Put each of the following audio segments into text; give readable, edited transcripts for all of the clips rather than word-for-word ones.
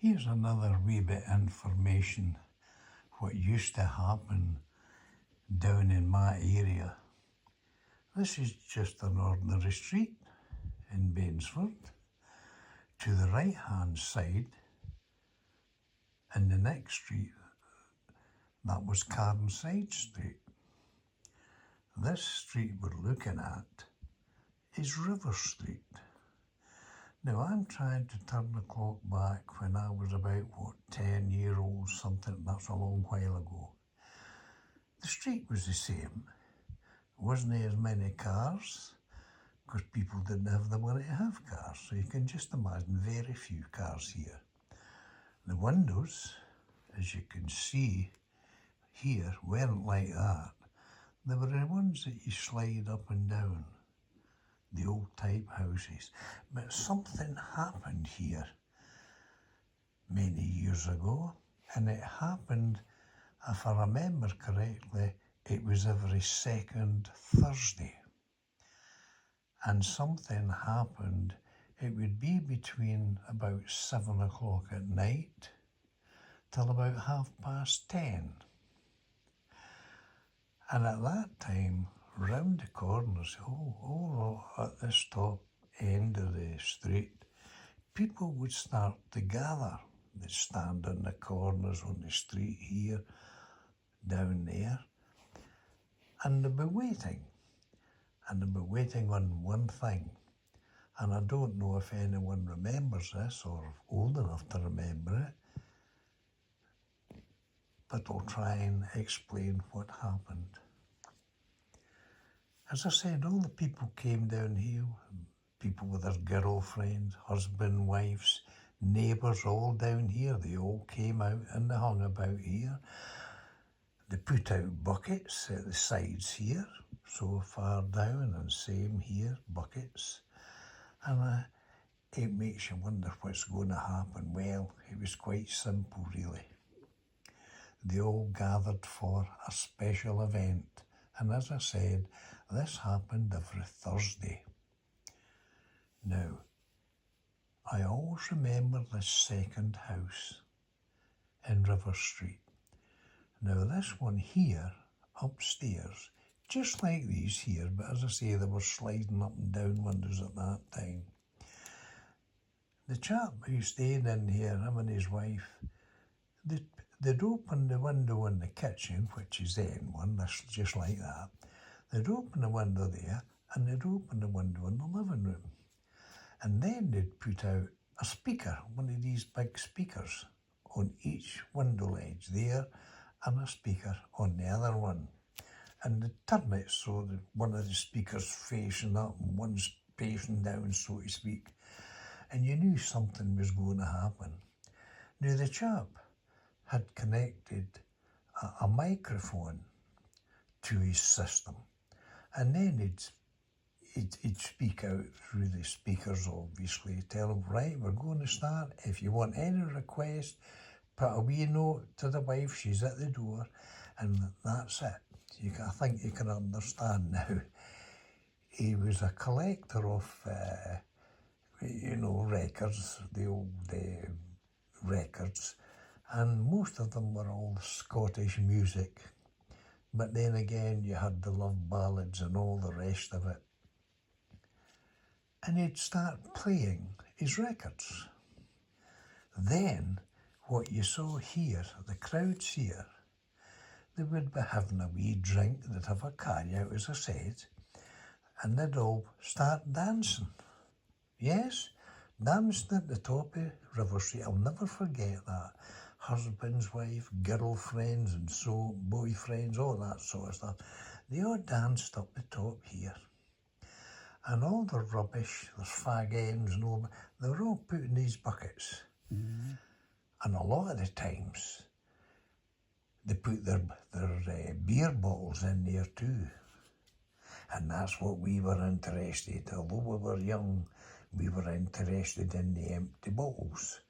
Here's another wee bit of information what used to happen down in my area. This is just an ordinary street in Bainsford. To the right hand side, in the next street, that was Carnside Street. This street we're looking at is River Street. Now I'm trying to turn the clock back when I was about, 10 years old, something, that's a long while ago. The street was the same. Wasn't there as many cars, because people didn't have the money to have cars. So you can just imagine very few cars here. The windows, as you can see here, weren't like that. They were the ones that you slide up and down, the old type houses. But something happened here many years ago, and it happened, if I remember correctly, it was every second Thursday. And something happened, it would be between about 7 o'clock at night till about 10:30. And at that time, round the corners, at this top end of the street, people would start to gather. They'd stand on the corners on the street here, down there, and they'd be waiting. And they'd be waiting on one thing. And I don't know if anyone remembers this or old enough to remember it, but I'll try and explain what happened. As I said, all the people came down here, people with their girlfriends, husband, wives, neighbours, all down here. They all came out and they hung about here. They put out buckets at the sides here, so far down, and same here, buckets. And it makes you wonder what's going to happen. Well, it was quite simple, really. They all gathered for a special event. And as I said, this happened every Thursday. Now, I always remember this second house in River Street. Now, this one here, upstairs, just like these here, but as I say, they were sliding up and down windows at that time. The chap who stayed in here, him and his wife, they'd open the window in the kitchen, which is the end one, that's just like that. They'd open the window there, and they'd open the window in the living room. And then they'd put out a speaker, one of these big speakers, on each window ledge there, and a speaker on the other one. And they'd turn it so that one of the speakers facing up and one's facing down, so to speak. And you knew something was going to happen. Now, the chap had connected a microphone to his system, and then he'd speak out through the speakers, obviously, tell them, right, we're going to start. If you want any request, put a wee note to the wife, she's at the door, and that's it. I think you can understand now. He was a collector of, records, the old records, and most of them were all Scottish music. But then again, you had the love ballads and all the rest of it. And he'd start playing his records. Then, what you saw here, the crowds here, they would be having a wee drink, they'd have a carry-out, as I said, and they'd all start dancing. Yes, dancing at the top of River Street. I'll never forget that. Husbands, wife, girlfriends, and so boyfriends, all that sort of stuff. They all danced up the top here. And all the rubbish, the fag ends and all, they were all put in these buckets. Mm-hmm. And a lot of the times, they put their beer bottles in there too. And that's what we were interested. Although we were young, we were interested in the empty bottles,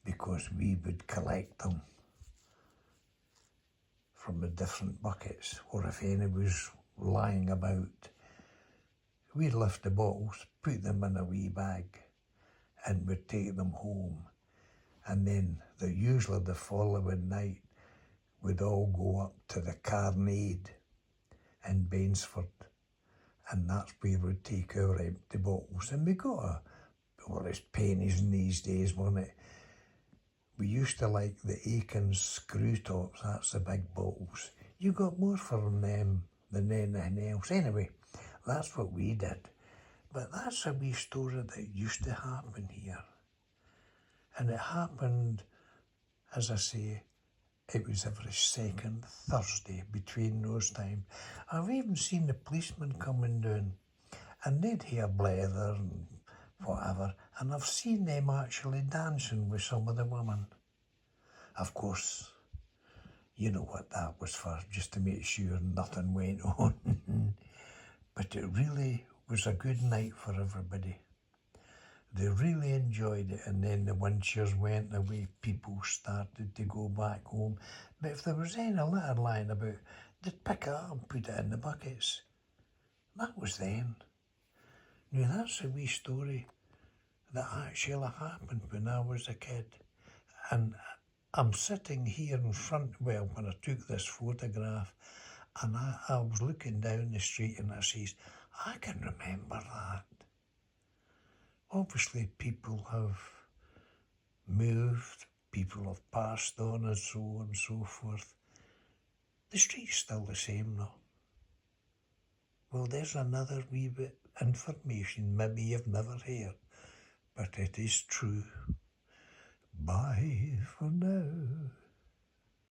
because we would collect them from the different buckets, or if any was lying about, we'd lift the bottles, put them in a wee bag, and we'd take them home. And then usually the following night we'd all go up to the Carnade in Bainsford, and that's where we'd take our empty bottles. And we got well, it's pennies in these days, wasn't it? We used to like the Aiken's screw tops, that's the big bottles. You got more from them than anything else. Anyway, that's what we did. But that's a wee story that used to happen here. And it happened, as I say, it was every second Thursday between those times. I've even seen the policemen coming down, and they'd hear blether and whatever, and I've seen them actually dancing with some of the women. Of course, you know what that was for, just to make sure nothing went on. But it really was a good night for everybody. They really enjoyed it, and then the winters went away, people started to go back home. But if there was any litter lying about, they'd pick it up and put it in the buckets. That was then. Now that's a wee story that actually happened when I was a kid. And I'm sitting here in front, well, when I took this photograph, and I was looking down the street and I says, I can remember that. Obviously people have moved, people have passed on and so on and so forth. The street's still the same though. Well, there's another wee bit information maybe you've never heard, but it is true. Bye for now.